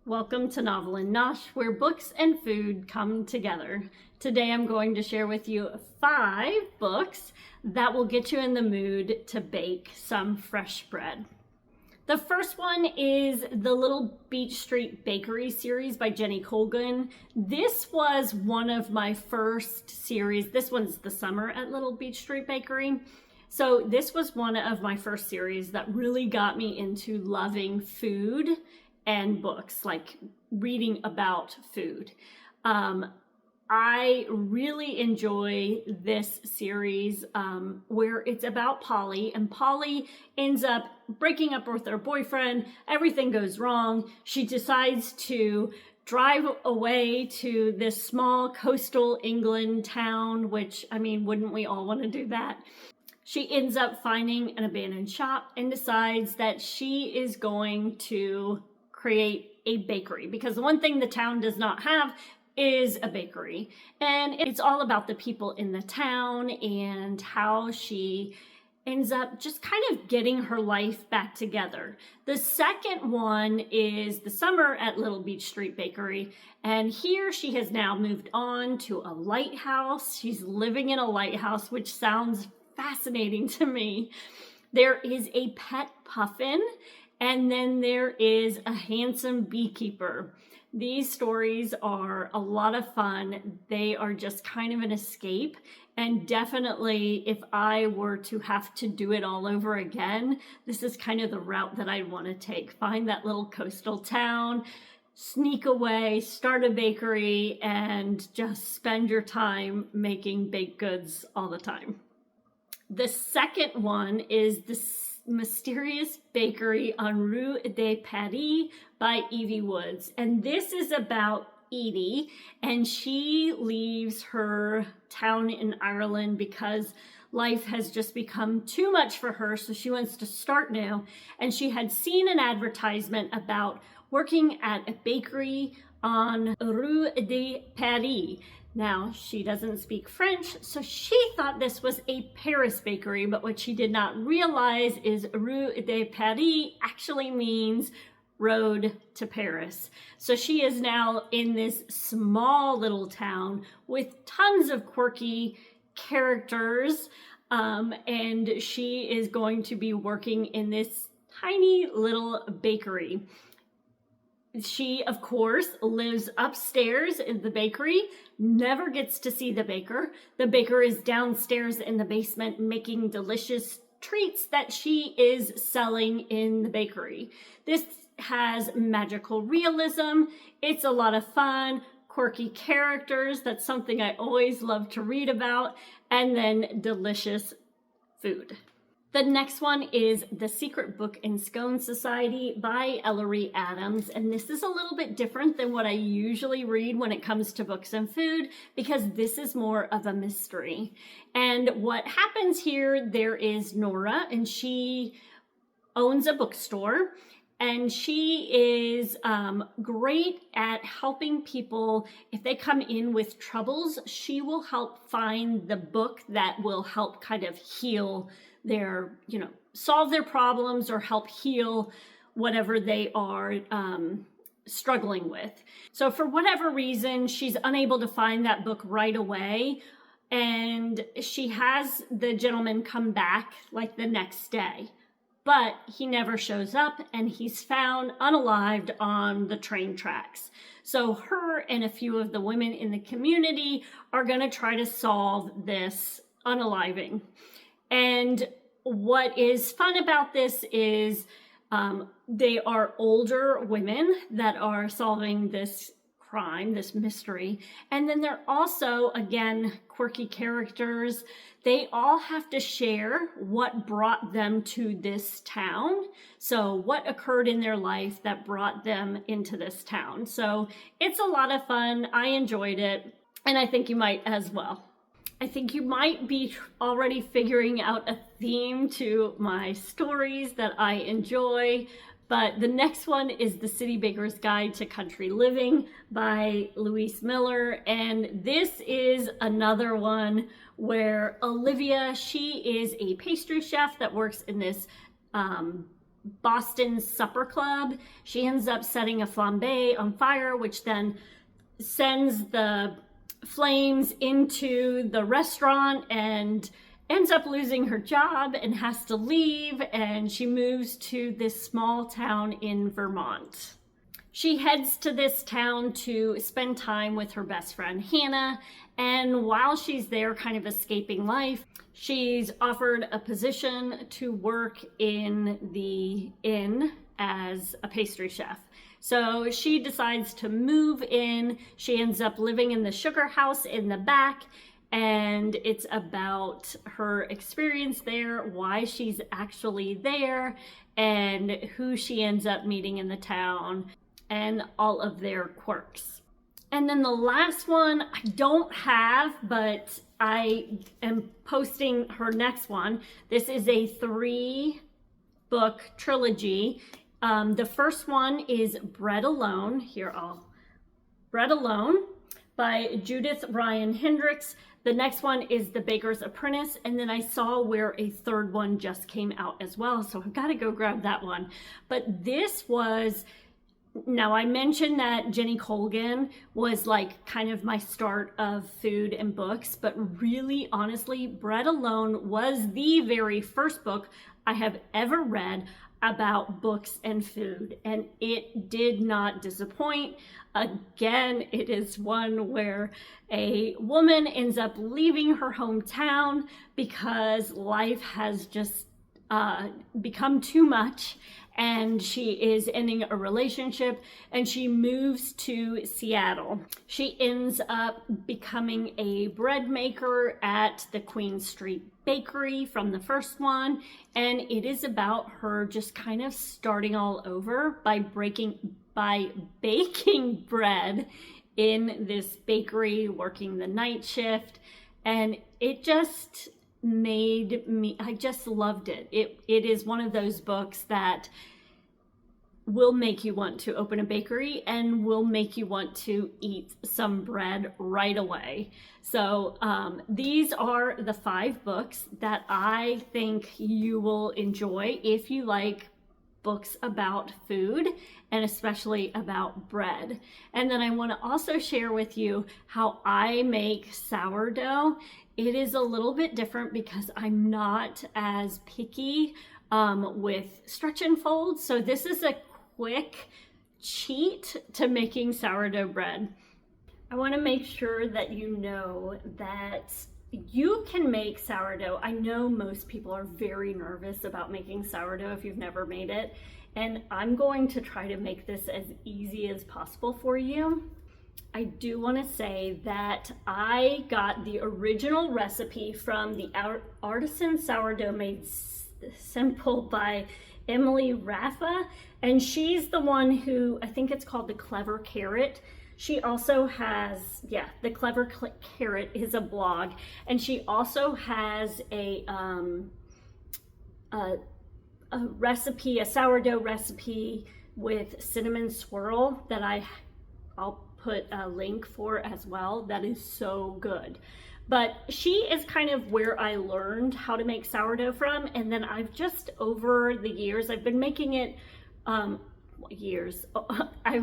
Welcome to Novel and Nosh, where books and food come together. Today I'm going to share with you 5 books that will get you in the mood to bake some fresh bread. The first one is the Little Beach Street Bakery series by Jenny Colgan. This was one of my first series. This one's the summer at Little Beach Street Bakery. So this was one of my first series that really got me into loving food and books, like reading about food. I really enjoy this series where it's about Polly, and Polly ends up breaking up with her boyfriend. Everything goes wrong. She decides to drive away to this small coastal England town, which, I mean, wouldn't we all want to do that? She ends up finding an abandoned shop and decides that she is going to create a bakery, because the one thing the town does not have is a bakery. And it's all about the people in the town and how she ends up just kind of getting her life back together. The second one is The Summer at Little Beach Street Bakery. And here she has now moved on to a lighthouse. She's living in a lighthouse, which sounds fascinating to me. There is a pet puffin, and then there is a handsome beekeeper. These stories are a lot of fun. They are just kind of an escape. And definitely, if I were to have to do it all over again, this is kind of the route that I'd want to take. Find that little coastal town, sneak away, start a bakery, and just spend your time making baked goods all the time. The second one is The Mysterious Bakery on Rue de Paris by Evie Woods. And this is about Edie, and she leaves her town in Ireland because life has just become too much for her, so she wants to start new. And she had seen an advertisement about working at a bakery on Rue de Paris. Now, she doesn't speak French, so she thought this was a Paris bakery, but what she did not realize is Rue de Paris actually means road to Paris. So she is now in this small little town with tons of quirky characters, and she is going to be working in this tiny little bakery. She, of course, lives upstairs in the bakery, never gets to see the baker. The baker is downstairs in the basement making delicious treats that she is selling in the bakery. This has magical realism. It's a lot of fun, quirky characters. That's something I always love to read about. And then delicious food. The next one is The Secret Book in Scone Society by Ellery Adams. And this is a little bit different than what I usually read when it comes to books and food, because this is more of a mystery. And what happens here, there is Nora, and she owns a bookstore. And she is great at helping people. If they come in with troubles, she will help find the book that will help kind of heal their, solve their problems or help heal whatever they are struggling with. So for whatever reason, she's unable to find that book right away. And she has the gentleman come back like the next day. But he never shows up, and he's found unalived on the train tracks. So her and a few of the women in the community are going to try to solve this unaliving. And what is fun about this is they are older women that are solving this crime, this mystery. And then they're also, again, quirky characters. They all have to share what brought them to this town. So what occurred in their life that brought them into this town. So it's a lot of fun. I enjoyed it, and I think you might as well. I think you might be already figuring out a theme to my stories that I enjoy. But the next one is The City Baker's Guide to Country Living by Louise Miller. And this is another one where Olivia, she is a pastry chef that works in this Boston's supper club. She ends up setting a flambe on fire, which then sends the flames into the restaurant and ends up losing her job and has to leave, and she moves to this small town in Vermont. She heads to this town to spend time with her best friend Hannah, and while she's there kind of escaping life, she's offered a position to work in the inn as a pastry chef. So she decides to move in. She ends up living in the sugar house in the back, and it's about her experience there, why she's actually there, and who she ends up meeting in the town, and all of their quirks. And then the last one I don't have, but I am posting her next one. This is a 3-book trilogy. The first one is Bread Alone. Bread Alone by Judith Ryan Hendricks. The next one is The Baker's Apprentice, and then I saw where a third one just came out as well, so I've got to go grab that one. But this was, now I mentioned that Jenny Colgan was like kind of my start of food and books, but really, honestly, Bread Alone was the very first book I have ever read about books and food, and it did not disappoint. Again, it is one where a woman ends up leaving her hometown because life has just become too much, and she is ending a relationship, and she moves to Seattle. She ends up becoming a bread maker at the Queen Street Bakery from the first one, and it is about her just kind of starting all over by baking bread in this bakery, working the night shift, and it just made me, I just loved it. It is one of those books that will make you want to open a bakery and will make you want to eat some bread right away. So these are the 5 books that I think you will enjoy if you like books about food and especially about bread. And then I want to also share with you how I make sourdough. It is a little bit different because I'm not as picky with stretch and fold. So this is a quick cheat to making sourdough bread. I want to make sure that you know that you can make sourdough. I know most people are very nervous about making sourdough if you've never made it, and I'm going to try to make this as easy as possible for you. I do want to say that I got the original recipe from the Artisan Sourdough Made Simple by Emily Raffa, and she's the one who, I think it's called The Clever Carrot. She also has, The Clever Carrot is a blog, and she also has a recipe, a sourdough recipe with cinnamon swirl that I'll put a link for as well. That is so good. But she is kind of where I learned how to make sourdough from, and then I've just, over the years, I've been making it I've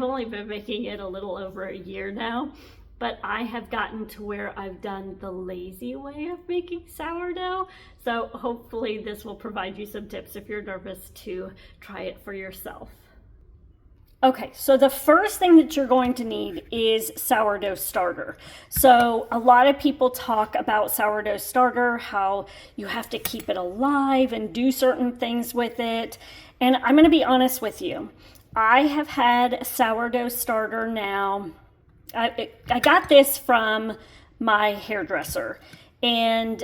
only been making it a little over a year now, but I have gotten to where I've done the lazy way of making sourdough. So hopefully this will provide you some tips if you're nervous to try it for yourself. Okay, so the first thing that you're going to need is sourdough starter. So a lot of people talk about sourdough starter, how you have to keep it alive and do certain things with it. And I'm going to be honest with you. I have had sourdough starter now. I got this from my hairdresser. And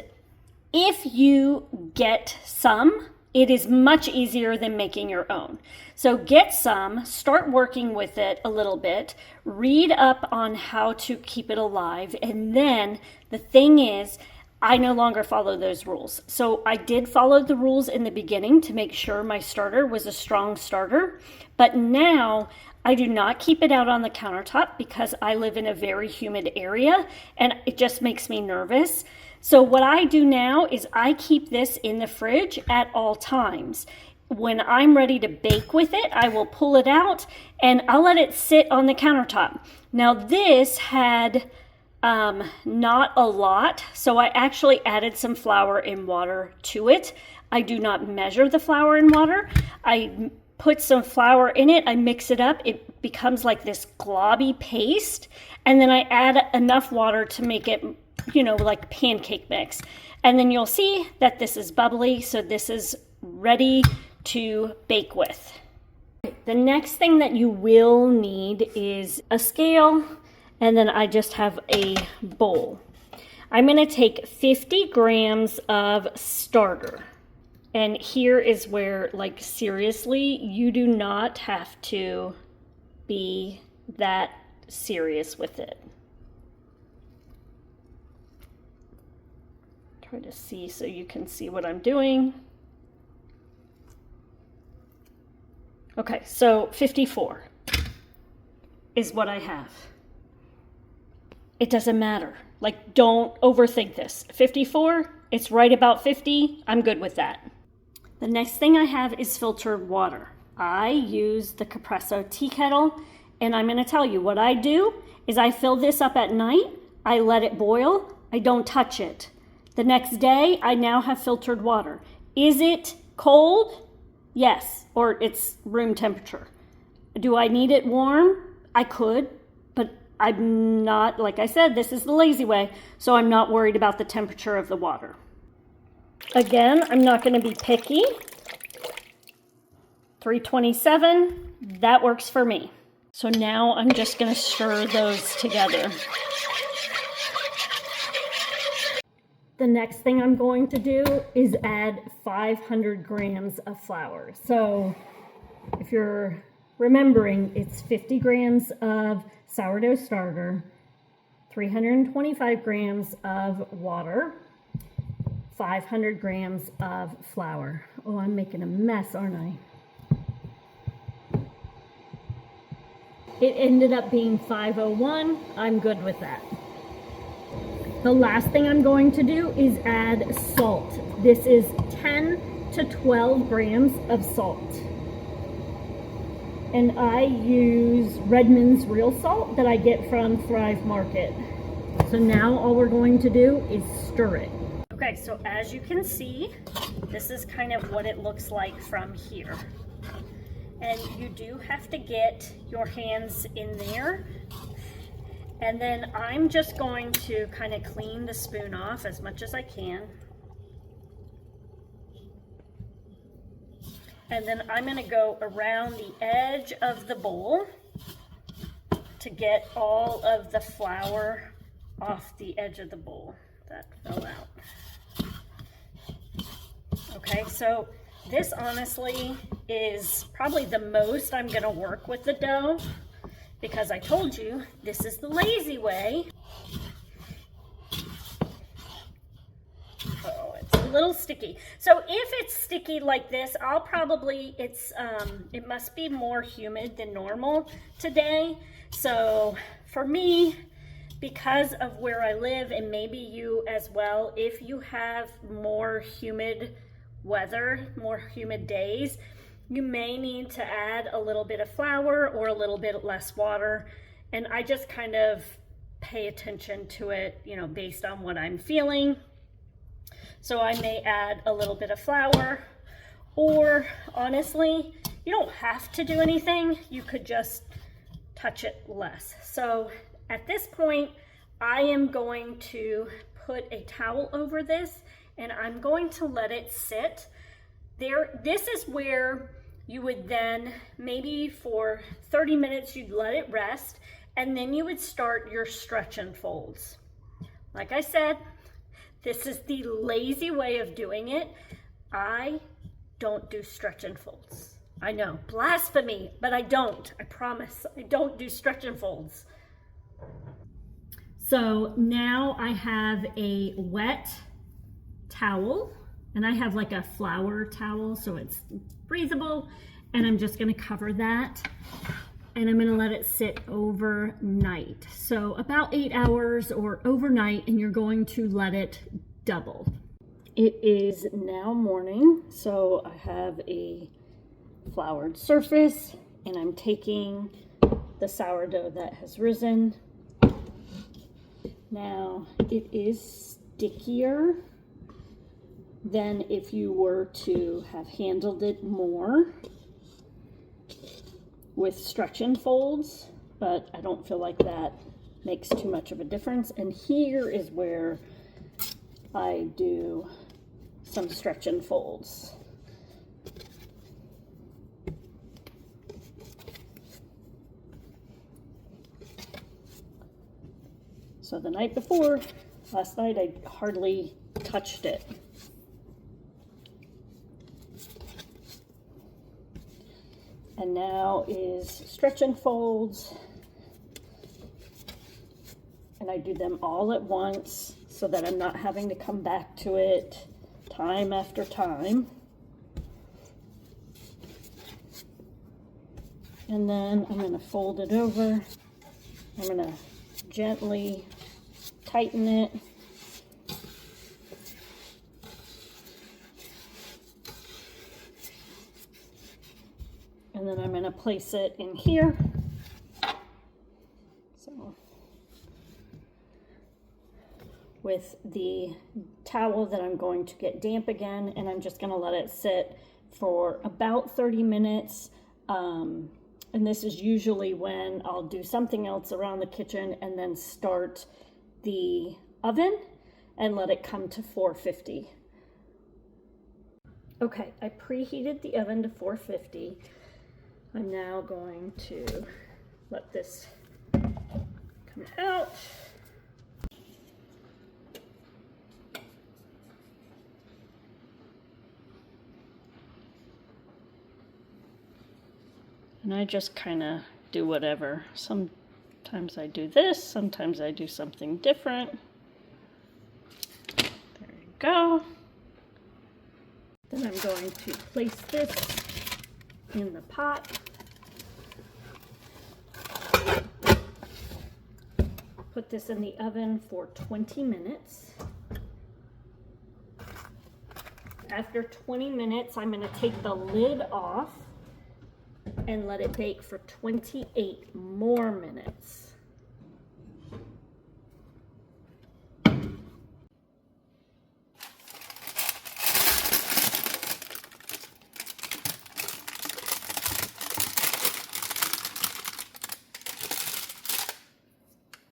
if you get some, it is much easier than making your own. So get some, start working with it a little bit, read up on how to keep it alive, and then the thing is, I no longer follow those rules. So I did follow the rules in the beginning to make sure my starter was a strong starter, but now I do not keep it out on the countertop because I live in a very humid area and it just makes me nervous. So what I do now is I keep this in the fridge at all times. when I'm ready to bake with it, I will pull it out and I'll let it sit on the countertop. Now this had not a lot, so I actually added some flour and water to it. I do not measure the flour and water. I put some flour in it, I mix it up, it becomes like this globby paste, and then I add enough water to make it, you know, like pancake mix. And then you'll see that this is bubbly, so this is ready to bake with. The next thing that you will need is a scale, and then I just have a bowl. I'm gonna take 50 grams of starter. And here is where, like, seriously, you do not have to be that serious with it. Try to see so you can see what I'm doing. Okay, so 54 is what I have. It doesn't matter. Like, don't overthink this. 54, it's right about 50. I'm good with that. The next thing I have is filtered water. I use the Capresso tea kettle, and I'm going to tell you what I do is I fill this up at night, I let it boil, I don't touch it. The next day, I now have filtered water. Is it cold? Yes, or it's room temperature. Do I need it warm? I could, but I'm not, like I said, this is the lazy way, so I'm not worried about the temperature of the water. Again, I'm not going to be picky. 327, that works for me. So now I'm just going to stir those together. The next thing I'm going to do is add 500 grams of flour. So if you're remembering, it's 50 grams of sourdough starter, 325 grams of water, 500 grams of flour. Oh, I'm making a mess, aren't I? It ended up being 501. I'm good with that. The last thing I'm going to do is add salt. This is 10 to 12 grams of salt. And I use Redmond's real salt that I get from Thrive Market. So now all we're going to do is stir it. Okay, so as you can see, this is kind of what it looks like from here. And you do have to get your hands in there. And then I'm just going to kind of clean the spoon off as much as I can. And then I'm going to go around the edge of the bowl to get all of the flour off the edge of the bowl. That fell out. Okay, so this honestly is probably the most I'm going to work with the dough, because I told you this is the lazy way. Oh, it's a little sticky. So if it's sticky like this, I'll probably, it must be more humid than normal today. So for me, because of where I live, and maybe you as well, if you have more humid weather, more humid days, you may need to add a little bit of flour or a little bit less water. And I just kind of pay attention to it, you know, based on what I'm feeling. So I may add a little bit of flour, or honestly, you don't have to do anything. You could just touch it less. So at this point, I am going to put a towel over this, and I'm going to let it sit there. This is where you would then, maybe for 30 minutes, you'd let it rest, and then you would start your stretch and folds. Like I said, this is the lazy way of doing it. I don't do stretch and folds. I know, blasphemy, but I don't. I promise, I don't do stretch and folds. So now I have a wet towel, and I have like a flour towel, so it's breathable, and I'm just going to cover that, and I'm going to let it sit overnight. So about 8 hours or overnight, and you're going to let it double. It is now morning, so I have a floured surface, and I'm taking the sourdough that has risen. Now it is stickier than if you were to have handled it more with stretch and folds, but I don't feel like that makes too much of a difference. And here is where I do some stretch and folds. So the night before, last night, I hardly touched it. And now is stretch and folds. And I do them all at once so that I'm not having to come back to it time after time. And then I'm going to fold it over. I'm going to gently tighten it. And then I'm going to place it in here. So, with the towel that I'm going to get damp again, and I'm just going to let it sit for about 30 minutes. And this is usually when I'll do something else around the kitchen and then start the oven and let it come to 450. Okay, I preheated the oven to 450. I'm now going to let this come out. And I just kind of do whatever. Sometimes I do this, sometimes I do something different. There you go. Then I'm going to place this in the pot. Put this in the oven for 20 minutes. After 20 minutes, I'm going to take the lid off and let it bake for 28 more minutes.